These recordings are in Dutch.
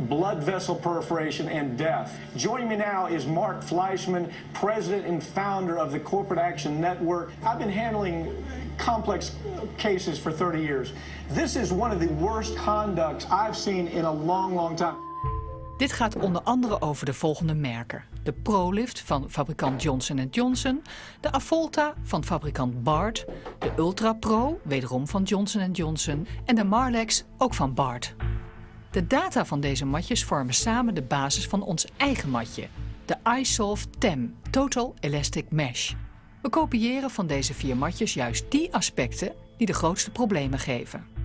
blood vessel perforation, and death. Joining me now is Mark Fleischman, president and founder of the Corporate Action Network. I've been handling complex cases for 30 years. This is one of the worst conducts I've seen in a long, long time. Dit gaat onder andere over de volgende merken. De ProLift van fabrikant Johnson & Johnson, de Avolta van fabrikant Bard, de Ultra Pro, wederom van Johnson & Johnson, en de Marlex, ook van Bard. De data van deze matjes vormen samen de basis van ons eigen matje, de iSolve TEM, Total Elastic Mesh. We kopiëren van deze 4 matjes juist die aspecten die de grootste problemen geven.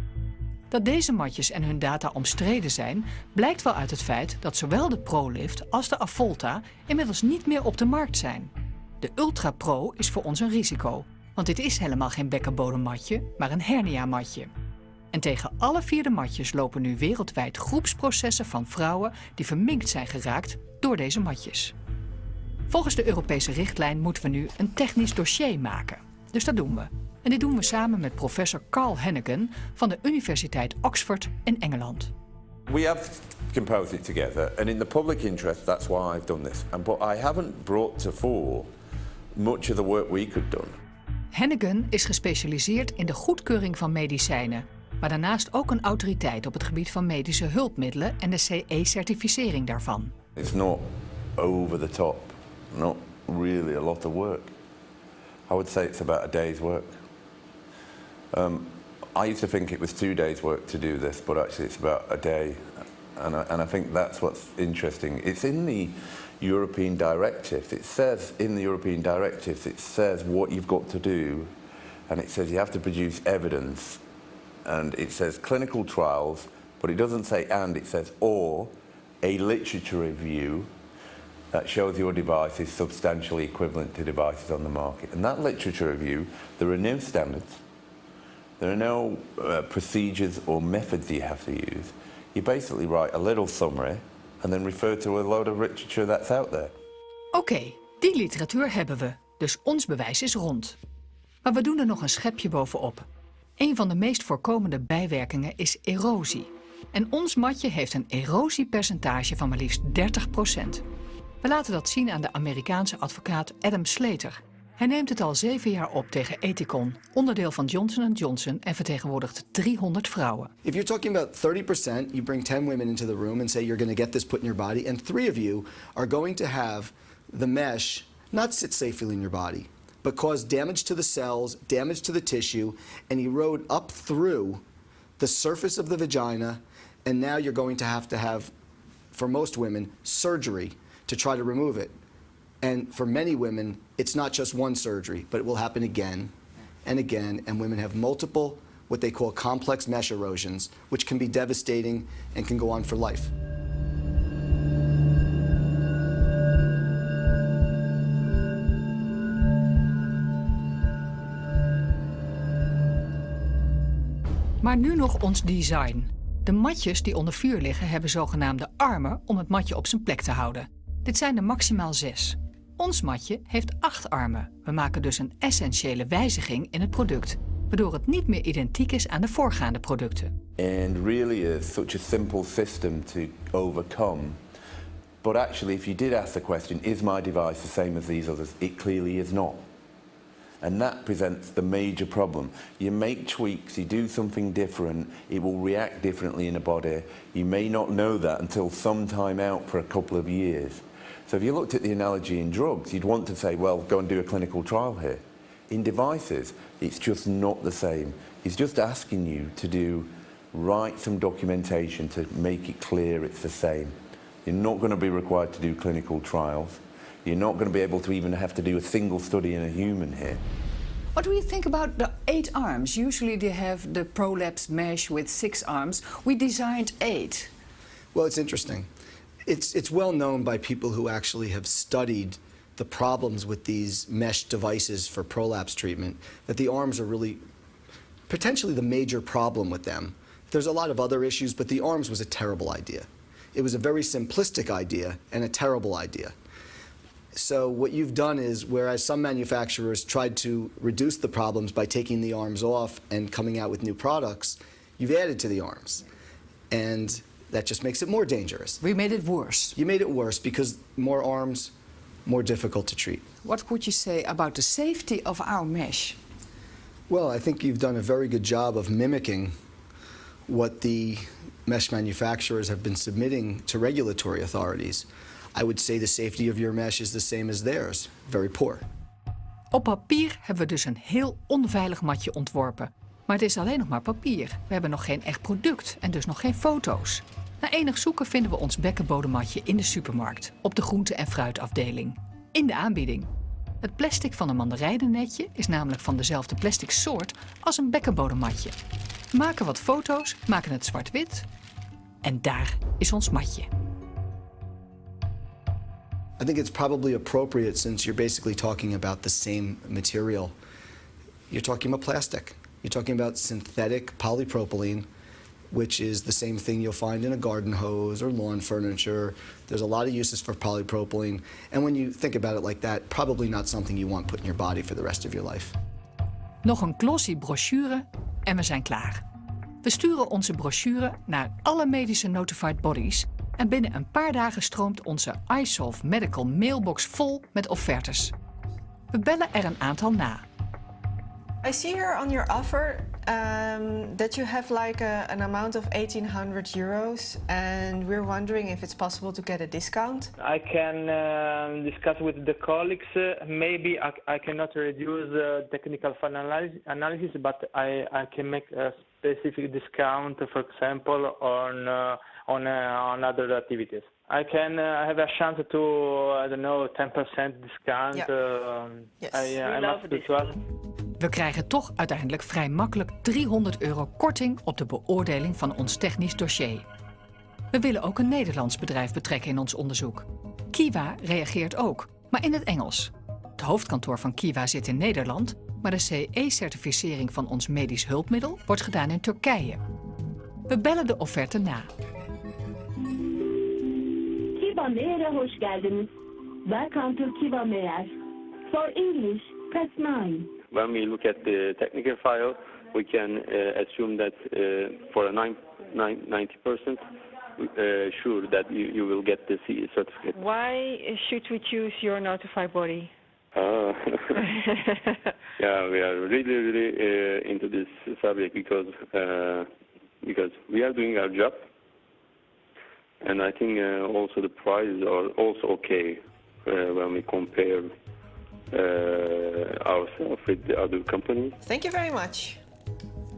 Dat deze matjes en hun data omstreden zijn, blijkt wel uit het feit dat zowel de ProLift als de Avolta inmiddels niet meer op de markt zijn. De Ultra Pro is voor ons een risico, want dit is helemaal geen bekkenbodemmatje, maar een hernia-matje. En tegen alle 4 de matjes lopen nu wereldwijd groepsprocessen van vrouwen die verminkt zijn geraakt door deze matjes. Volgens de Europese richtlijn moeten we nu een technisch dossier maken. Dus dat doen we. En dit doen we samen met professor Carl Hennigan van de Universiteit Oxford in Engeland. We have composed it together, and in the public interest, that's why I've done this. But I haven't brought to fore much of the work we could do. Hennigan is gespecialiseerd in de goedkeuring van medicijnen, maar daarnaast ook een autoriteit op het gebied van medische hulpmiddelen en de CE-certificering daarvan. It's not over the top, not really a lot of work. I would say it's about a day's work. I used to think it was 2 days' work to do this, but actually it's about a day. And I think that's what's interesting. It's in the European directives. It says in the European directives, it says what you've got to do, and it says you have to produce evidence, and it says clinical trials, but it doesn't say and, it says or a literature review that shows your device is substantially equivalent to devices on the market. And that literature review, there are no standards, there are no procedures or methods you have to use. You basically write a little summary and then refer to a load of literature that's out there. Oké, die literatuur hebben we, dus ons bewijs is rond. Maar we doen er nog een schepje bovenop. Een van de meest voorkomende bijwerkingen is erosie. En ons matje heeft een erosiepercentage van maar liefst 30%. We laten dat zien aan de Amerikaanse advocaat Adam Slater. Hij neemt het al 7 jaar op tegen Ethicon, onderdeel van Johnson & Johnson en vertegenwoordigt 300 vrouwen. If you're talking about 30%, you bring 10 women into the room and say you're going to get this put in your body, and 3 of you are going to have the mesh not sit safely in your body, but cause damage to the cells, damage to the tissue, and erode up through the surface of the vagina, and now you're going to have, for most women, surgery to try to remove it. And for many women, it's not just one surgery, but it will happen again and again, and women have multiple, what they call complex mesh erosions, which can be devastating and can go on for life. Maar nu nog ons design. De matjes die onder vuur liggen hebben zogenaamde armen om het matje op zijn plek te houden. Dit zijn er maximaal 6. Ons matje heeft 8 armen. We maken dus een essentiële wijziging in het product, waardoor het niet meer identiek is aan de voorgaande producten. And really is such a simple system to overcome. But actually, if you did ask the question, is my device the same as these others? It clearly is not. And that presents the major problem. You make tweaks, you do something different, it will react differently in the body. You may not know that until some time out for a couple of years. So if you looked at the analogy in drugs, you'd want to say, well, go and do a clinical trial here. In devices, it's just not the same. He's just asking you to write some documentation to make it clear it's the same. You're not going to be required to do clinical trials. You're not going to be able to even have to do a single study in a human here. What do you think about the 8 arms? Usually they have the ProLabs mesh with 6 arms. We designed 8. Well, it's interesting. It's well known by people who actually have studied the problems with these mesh devices for prolapse treatment, that the arms are really potentially the major problem with them. There's a lot of other issues, but the arms was a terrible idea. It was a very simplistic idea and a terrible idea. So what you've done is, whereas some manufacturers tried to reduce the problems by taking the arms off and coming out with new products, you've added to the arms. And That just makes it more dangerous. We made it worse. You made it worse because more arms, more difficult to treat. What could you say about the safety of our mesh? Well, I think you've done a very good job of mimicking what the mesh manufacturers have been submitting to regulatory authorities. I would say the safety of your mesh is the same as theirs. Very poor. Op papier hebben we dus een heel onveilig matje ontworpen. Maar het is alleen nog maar papier. We hebben nog geen echt product en dus nog geen foto's. Na enig zoeken vinden we ons bekkenbodemmatje in de supermarkt, op de groente- en fruitafdeling. In de aanbieding. Het plastic van een mandarijnennetje is namelijk van dezelfde plastic soort als een bekkenbodemmatje. We maken wat foto's, maken het zwart-wit en daar is ons matje. I think it's probably appropriate since you're basically talking about the same material. You're talking about plastic. You're talking about synthetic polypropylene, which is the same thing you'll find in a garden hose or lawn furniture. There's a lot of uses for polypropylene. And when you think about it like that, probably not something you want put in your body for the rest of your life. Nog een glossy brochure en we zijn klaar. We sturen onze brochure naar alle medische notified bodies en binnen een paar dagen stroomt onze iSolve Medical mailbox vol met offertes. We bellen er een aantal na. I see here on your offer that you have like an amount of €1,800, and we're wondering if it's possible to get a discount. I can discuss with the colleagues. Maybe I cannot reduce the technical analysis, but I can make a specific discount, for example, on other activities. I can have a chance to, I don't know, 10% discount. Yeah. Yes, we love this. We krijgen toch uiteindelijk vrij makkelijk €300 korting op de beoordeling van ons technisch dossier. We willen ook een Nederlands bedrijf betrekken in ons onderzoek. Kiwa reageert ook, maar in het Engels. Het hoofdkantoor van Kiwa zit in Nederland, maar de CE-certificering van ons medisch hulpmiddel wordt gedaan in Turkije. We bellen de offerte na. Kiva Meer'e hoş geldiniz. Welcome to Kiva Meer. For English, press 9. When we look at the technical file, we can assume that for a 90% sure that you will get the CE certificate. Why should we choose your notified body? Yeah, we are really into this subject because we are doing our job, and I think also the prices are also okay when we compare ourselves with the other companies. Thank you very much.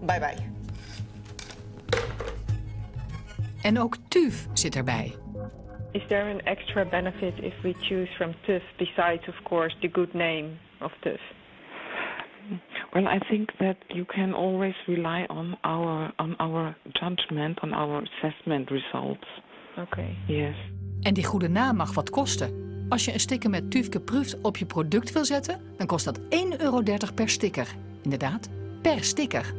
Bye bye. En ook TÜV zit erbij. Is there an extra benefit if we choose from TÜV besides, of course, the good name of TÜV? Well, I think that you can always rely on our judgment, on our assessment results. Okay. Yes. En die goede naam mag wat kosten. Als je een sticker met TÜV geproefd op je product wil zetten, dan kost dat €1,30 per sticker. Inderdaad, per sticker.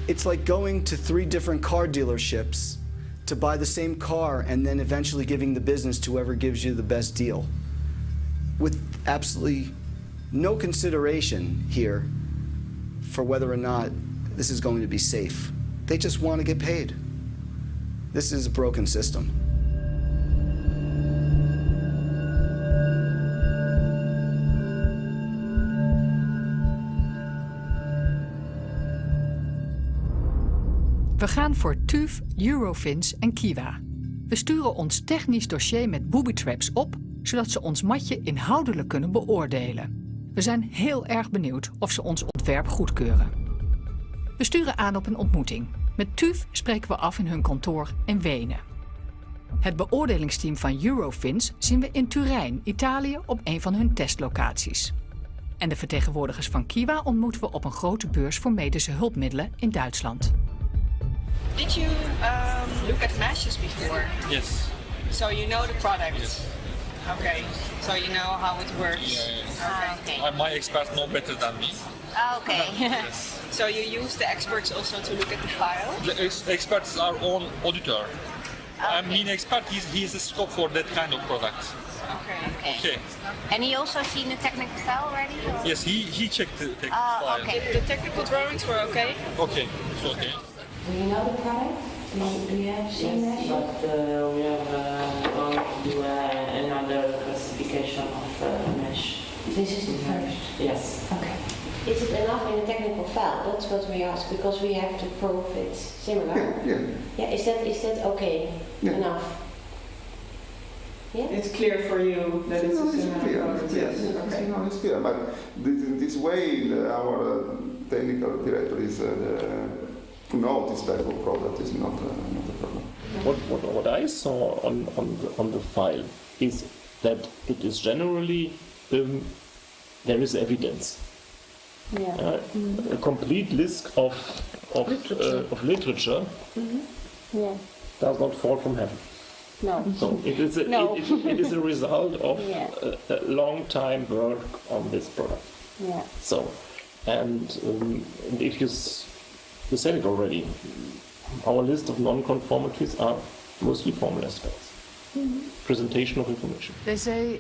It's like going to 3 different car dealerships to buy the same car and then eventually giving the business to whoever gives you the best deal. With absolutely no consideration here for whether or not this is going to be safe. They just want to get paid. This is a broken system. We gaan voor TÜV, Eurofins en Kiwa. We sturen ons technisch dossier met booby traps op, zodat ze ons matje inhoudelijk kunnen beoordelen. We zijn heel erg benieuwd of ze ons ontwerp goedkeuren. We sturen aan op een ontmoeting. Met TÜV spreken we af in hun kantoor in Wenen. Het beoordelingsteam van Eurofins zien we in Turijn, Italië, op een van hun testlocaties. En de vertegenwoordigers van Kiwa ontmoeten we op een grote beurs voor medische hulpmiddelen in Duitsland. Did you look at meshes before? Yes. So you know the product? Yes. Okay. So you know how it works? Yeah. Okay. My experts know better than me. Okay. Yes. So you use the experts also to look at the file? The experts are all auditor. I mean, expert, he is a scope for that kind of product. Okay. And he also seen the technical file already? Or? Yes, he checked the technical file. Okay. The technical drawings were okay? Okay, it's okay. Do you know the product? Do you have seen Yes, but we have going to do another classification of mesh. This is the first? Yes. Okay. Is it enough in a technical file? That's what we ask, because we have to prove it's similar. Yeah, is that okay? Enough? Yeah? It's clear for you that it's a similar product? Yes, okay. It's clear, but this way our technical director is no, this type of product is not a problem. What I saw on the file is that it is generally there is evidence. Yeah. A complete list of literature Yeah. does not fall from heaven. No. So it is a result of a long time work on this product. Yeah. So, and if you said it already, our list of non-conformities are mostly formal aspects. Presentation of information. They say